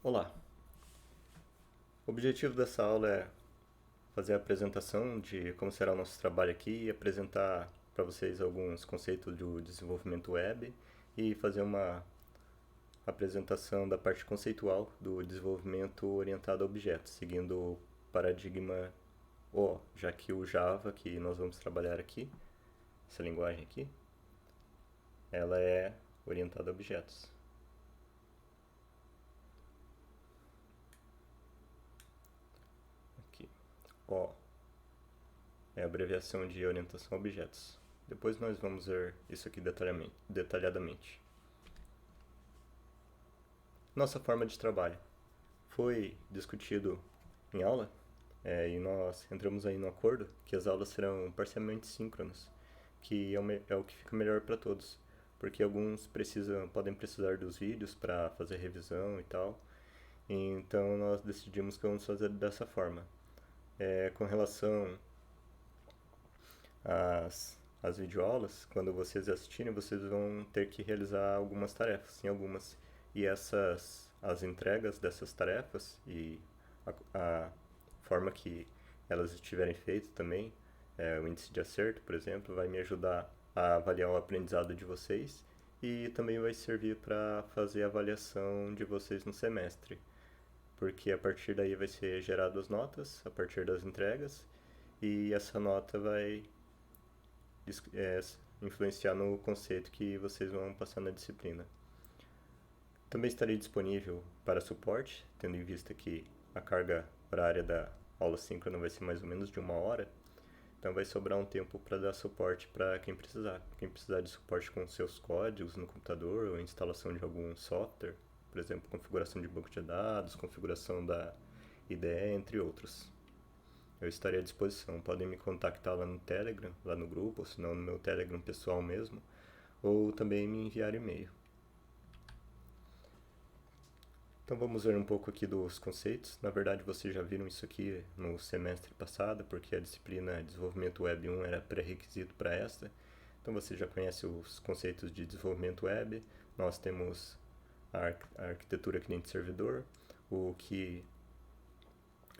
Olá, o objetivo dessa aula é fazer a apresentação de como será o nosso trabalho aqui e apresentar para vocês alguns conceitos do desenvolvimento web e fazer uma apresentação da parte conceitual do desenvolvimento orientado a objetos, seguindo o paradigma O, já que o Java, que nós vamos trabalhar aqui, essa linguagem aqui, ela é orientada a objetos. Aqui, O é a abreviação de orientação a objetos. Depois nós vamos ver isso aqui detalhadamente. Nossa forma de trabalho foi discutido em aula e nós entramos aí no acordo que as aulas serão parcialmente síncronas, que é o que fica melhor para todos, porque alguns podem precisar dos vídeos para fazer revisão e tal. Então nós decidimos que vamos fazer dessa forma. Com relação às videoaulas, quando vocês assistirem, vocês vão ter que realizar algumas tarefas, em algumas. E as entregas dessas tarefas e a forma que elas estiverem feitas também, o índice de acerto, por exemplo, vai me ajudar a avaliar o aprendizado de vocês e também vai servir para fazer a avaliação de vocês no semestre, porque a partir daí vai ser gerado as notas a partir das entregas e essa nota vai é, influenciar no conceito que vocês vão passar na disciplina. Também estarei disponível para suporte, tendo em vista que a carga horária da aula síncrona vai ser mais ou menos de 1 hora, então vai sobrar um tempo para dar suporte para quem precisar. Quem precisar de suporte com seus códigos no computador ou instalação de algum software, por exemplo, configuração de banco de dados, configuração da IDE, entre outros. Eu estarei à disposição. Podem me contactar lá no Telegram, lá no grupo, ou se não no meu Telegram pessoal mesmo, ou também me enviar e-mail. Então vamos ver um pouco aqui dos conceitos. Na verdade, vocês já viram isso aqui no semestre passado, porque a disciplina Desenvolvimento Web 1 era pré-requisito para esta. Então você já conhece os conceitos de desenvolvimento web. Nós temos a arquitetura cliente-servidor, o que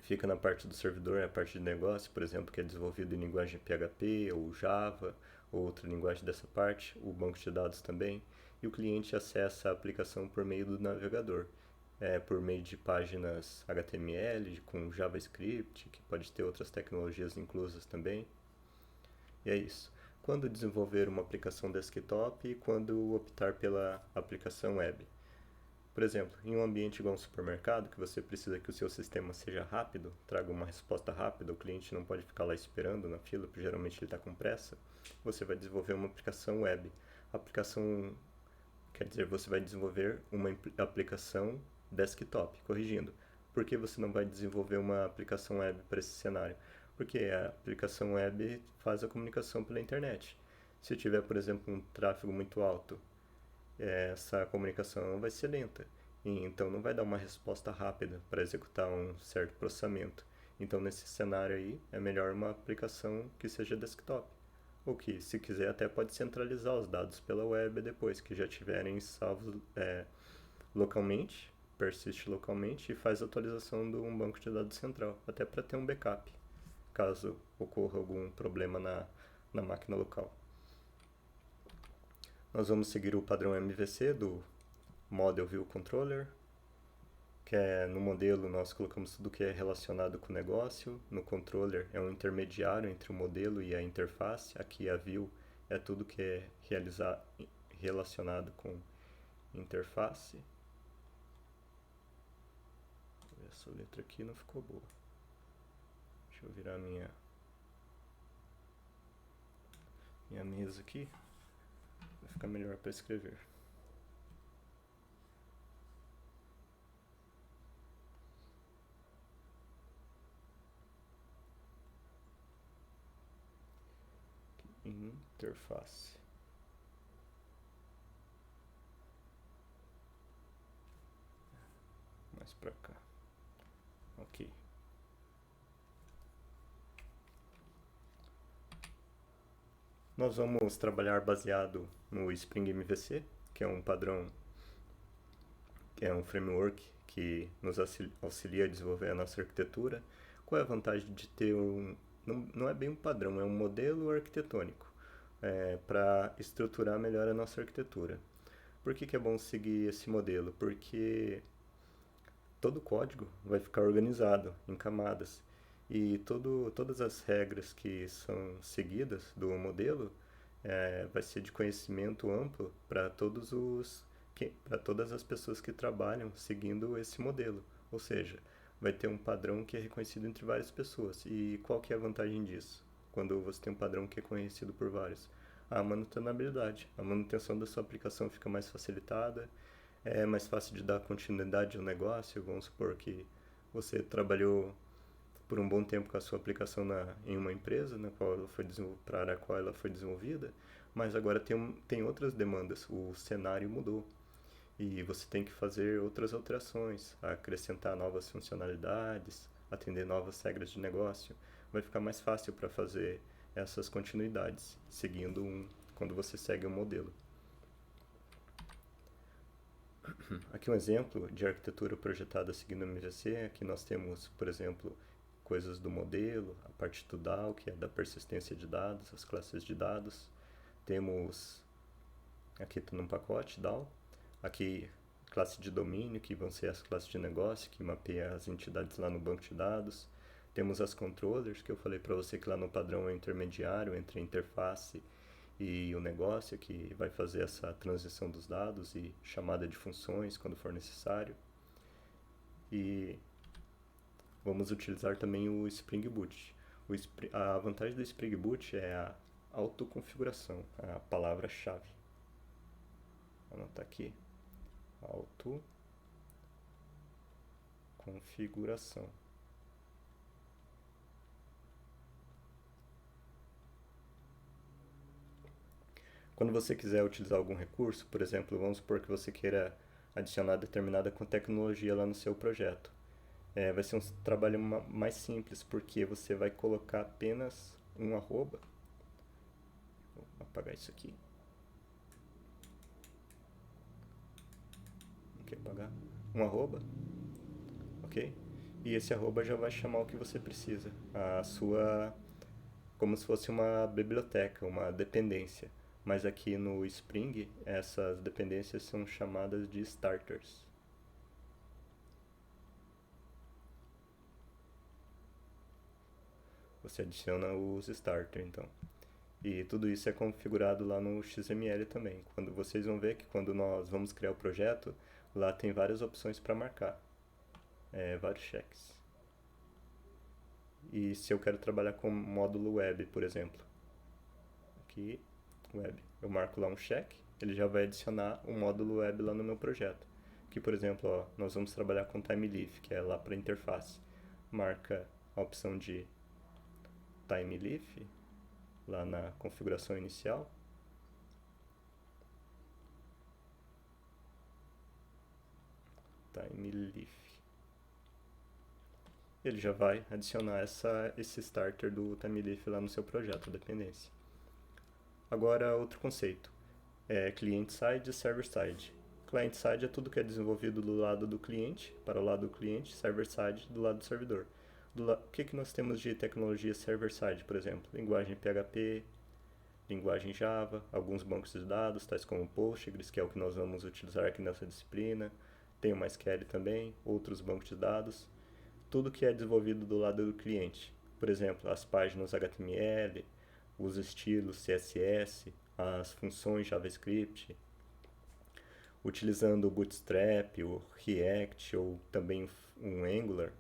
fica na parte do servidor é a parte de negócio, por exemplo, que é desenvolvido em linguagem PHP ou Java, ou outra linguagem dessa parte, o banco de dados também, e o cliente acessa a aplicação por meio do navegador, por meio de páginas HTML com JavaScript, que pode ter outras tecnologias inclusas também. E é isso. Quando desenvolver uma aplicação desktop e quando optar pela aplicação web. Por exemplo, em um ambiente igual um supermercado, que você precisa que o seu sistema seja rápido, traga uma resposta rápida, o cliente não pode ficar lá esperando na fila, porque geralmente ele está com pressa, você vai desenvolver uma aplicação web. A aplicação quer dizer, você vai desenvolver uma aplicação desktop, corrigindo. Por que você não vai desenvolver uma aplicação web para esse cenário? Porque a aplicação web faz a comunicação pela internet. Se tiver, por exemplo, um tráfego muito alto, essa comunicação vai ser lenta. E então não vai dar uma resposta rápida para executar um certo processamento. Então nesse cenário aí é melhor uma aplicação que seja desktop. Ou que, se quiser, até pode centralizar os dados pela web depois que já tiverem salvos localmente, persiste localmente e faz a atualização de um banco de dados central, até para ter um backup, caso ocorra algum problema na máquina local. Nós vamos seguir o padrão MVC do Model View Controller, que no modelo nós colocamos tudo que é relacionado com o negócio, no controller é um intermediário entre o modelo e a interface, aqui a view é tudo que é relacionado com interface. Essa letra aqui não ficou boa. Deixa eu virar minha mesa aqui, vai ficar melhor para escrever. Interface. Mais pra cá. Ok. Nós vamos trabalhar baseado no Spring MVC, que é um padrão, que é um framework que nos auxilia a desenvolver a nossa arquitetura. Qual é a vantagem de ter não é bem um padrão, é um modelo arquitetônico para estruturar melhor a nossa arquitetura. Por que é bom seguir esse modelo? Porque todo o código vai ficar organizado em camadas e todas as regras que são seguidas do modelo vai ser de conhecimento amplo para para todas as pessoas que trabalham seguindo esse modelo. Ou seja, vai ter um padrão que é reconhecido entre várias pessoas. E qual que é a vantagem disso? Quando você tem um padrão que é conhecido por vários? A manutenabilidade. A manutenção da sua aplicação fica mais facilitada, é mais fácil de dar continuidade ao negócio. Vamos supor que você trabalhou por um bom tempo com a sua aplicação em uma empresa para a área qual ela foi desenvolvida, mas agora tem outras demandas, o cenário mudou e você tem que fazer outras alterações, acrescentar novas funcionalidades, atender novas regras de negócio. Vai ficar mais fácil para fazer essas continuidades, quando você segue um modelo. Aqui um exemplo de arquitetura projetada seguindo o MVC. Aqui nós temos, por exemplo, coisas do modelo, a parte do DAO, que é da persistência de dados, as classes de dados. Temos, aqui está num pacote DAO, aqui classe de domínio, que vão ser as classes de negócio, que mapeia as entidades lá no banco de dados. Temos as controllers, que eu falei para você que lá no padrão é o intermediário entre a interface e o negócio, que vai fazer essa transição dos dados e chamada de funções quando for necessário. E vamos utilizar também o Spring Boot. A vantagem do Spring Boot é a autoconfiguração, a palavra-chave. Vou anotar aqui. Autoconfiguração. Quando você quiser utilizar algum recurso, por exemplo, vamos supor que você queira adicionar determinada tecnologia lá no seu projeto. Vai ser um trabalho mais simples, porque você vai colocar apenas um arroba. Vou apagar isso aqui. Não quer apagar? Um arroba, ok? E esse arroba já vai chamar o que você precisa. Como se fosse uma biblioteca, uma dependência. Mas aqui no Spring, essas dependências são chamadas de starters. Você adiciona os starters, então. E tudo isso é configurado lá no XML também. Quando vocês vão ver que quando nós vamos criar o projeto, lá tem várias opções para marcar. Vários cheques. E se eu quero trabalhar com módulo web, por exemplo. Aqui, web. Eu marco lá um check, ele já vai adicionar o módulo web lá no meu projeto. Aqui, por exemplo, nós vamos trabalhar com TimeLeaf, que é lá para interface. Marca a opção de TimeLeaf, lá na configuração inicial. TimeLeaf. Ele já vai adicionar esse starter do TimeLeaf lá no seu projeto, a dependência. Agora, outro conceito. Client-side e server-side. Client-side é tudo que é desenvolvido do lado do cliente, para o lado do cliente, server-side do lado do servidor. O que nós temos de tecnologia server-side, por exemplo? Linguagem PHP, linguagem Java, alguns bancos de dados, tais como Postgres, que é o que nós vamos utilizar aqui nessa disciplina. Tem o MySQL também, outros bancos de dados. Tudo que é desenvolvido do lado do cliente. Por exemplo, as páginas HTML, os estilos CSS, as funções JavaScript, utilizando o Bootstrap, o React ou também um Angular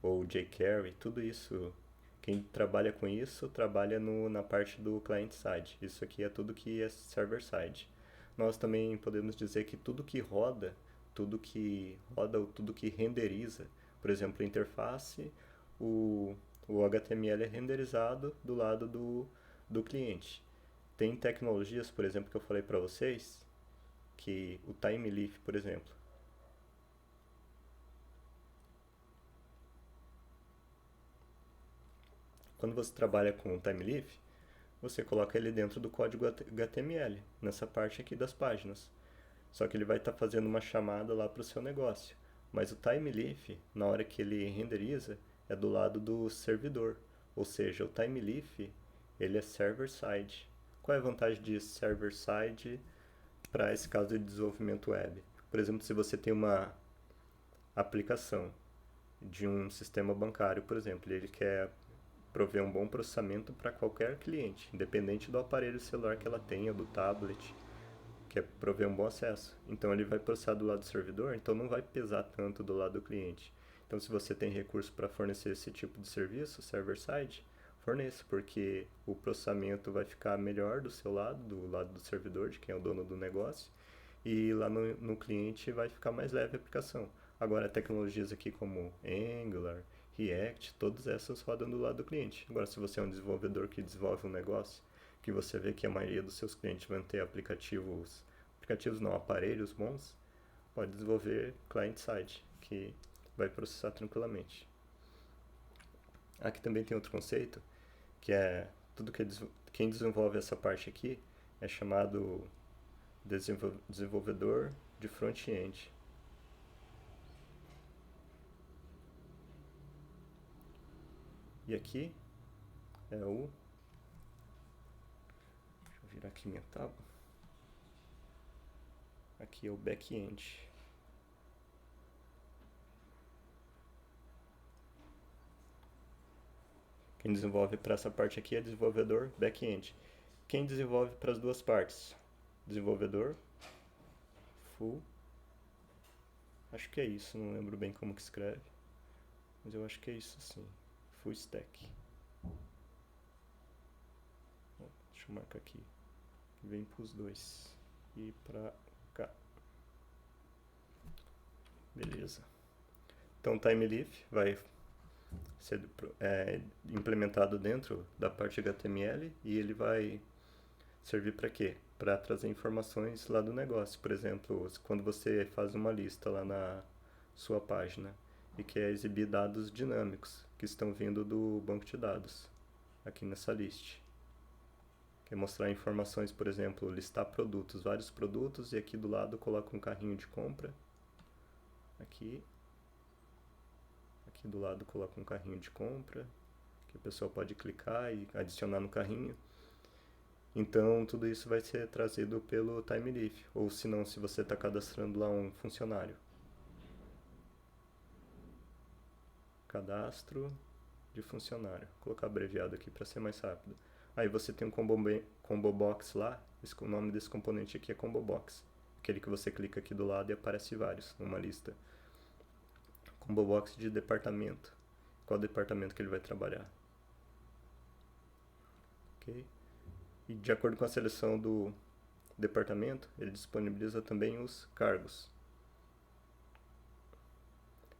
ou jQuery, tudo isso, quem trabalha com isso trabalha na parte do client-side. Isso aqui é tudo que é server-side. Nós também podemos dizer que tudo que roda ou tudo que renderiza, por exemplo, a interface, o HTML é renderizado do lado do cliente. Tem tecnologias, por exemplo, que eu falei para vocês, que o TimeLeaf, por exemplo. Quando você trabalha com o TimeLeaf, você coloca ele dentro do código HTML, nessa parte aqui das páginas. Só que ele vai estar fazendo uma chamada lá para o seu negócio. Mas o TimeLeaf, na hora que ele renderiza, é do lado do servidor. Ou seja, o TimeLeaf, ele é server-side. Qual é a vantagem de server-side para esse caso de desenvolvimento web? Por exemplo, se você tem uma aplicação de um sistema bancário, por exemplo, e ele quer prover um bom processamento para qualquer cliente, independente do aparelho celular que ela tenha, do tablet, quer prover um bom acesso. Então ele vai processar do lado do servidor, então não vai pesar tanto do lado do cliente. Então se você tem recurso para fornecer esse tipo de serviço, server-side, forneça, porque o processamento vai ficar melhor do lado do servidor, de quem é o dono do negócio, e lá no cliente vai ficar mais leve a aplicação. Agora, tecnologias aqui como Angular, React, todas essas rodam do lado do cliente. Agora, se você é um desenvolvedor que desenvolve um negócio, que você vê que a maioria dos seus clientes vão ter aplicativos não, aparelhos bons, pode desenvolver client-side, que vai processar tranquilamente. Aqui também tem outro conceito, que é tudo que quem desenvolve essa parte aqui é chamado desenvolvedor de front-end. E aqui é o... Deixa eu virar aqui minha tábua. Aqui é o back-end. Quem desenvolve para essa parte aqui é desenvolvedor back-end. Quem desenvolve para as duas partes? Desenvolvedor full. Acho que é isso, não lembro bem como que escreve. Mas eu acho que é isso sim. Full stack. Deixa eu marcar aqui. Vem para os dois. E para cá. Beleza. Então o TimeLeaf vai ser implementado dentro da parte HTML e ele vai servir para quê? Para trazer informações lá do negócio. Por exemplo, quando você faz uma lista lá na sua página e quer exibir dados dinâmicos que estão vindo do banco de dados, aqui nessa list. Quer mostrar informações, por exemplo, listar produtos, vários produtos, e aqui do lado coloca um carrinho de compra. Aqui do lado coloca um carrinho de compra, que a pessoa pode clicar e adicionar no carrinho. Então, tudo isso vai ser trazido pelo TimeLeaf, ou se não, se você está cadastrando lá um funcionário. Cadastro de funcionário. Vou colocar abreviado aqui para ser mais rápido. Aí você tem um combo box lá, o nome desse componente aqui é combo box. Aquele que você clica aqui do lado e aparece vários, numa lista. Combo box de departamento. Qual departamento que ele vai trabalhar. Ok? E de acordo com a seleção do departamento, ele disponibiliza também os cargos.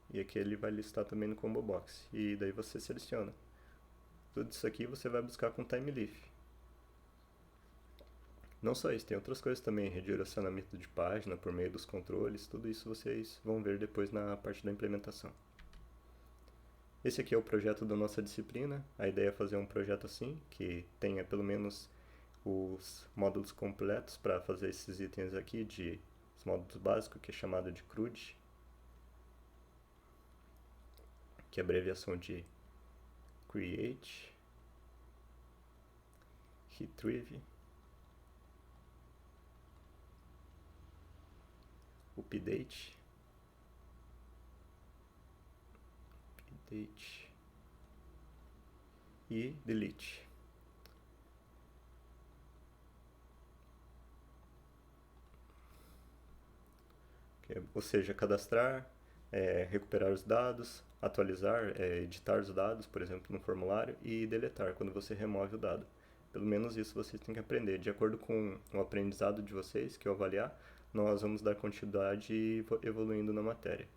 E aqui ele vai listar também no combo box. E daí você seleciona. Tudo isso aqui você vai buscar com TimeLeaf. Não só isso, tem outras coisas também, redirecionamento de página por meio dos controles, tudo isso vocês vão ver depois na parte da implementação. Esse aqui é o projeto da nossa disciplina. A ideia é fazer um projeto assim, que tenha pelo menos os módulos completos para fazer esses itens aqui, os módulos básicos, que é chamado de CRUD, que é a abreviação de Create, Retrieve, Update, e Delete. Ou seja, cadastrar, recuperar os dados, atualizar, editar os dados, por exemplo, no formulário, e deletar quando você remove o dado. Pelo menos isso vocês têm que aprender. De acordo com o aprendizado de vocês, que eu avaliar, nós vamos dar continuidade e evoluindo na matéria.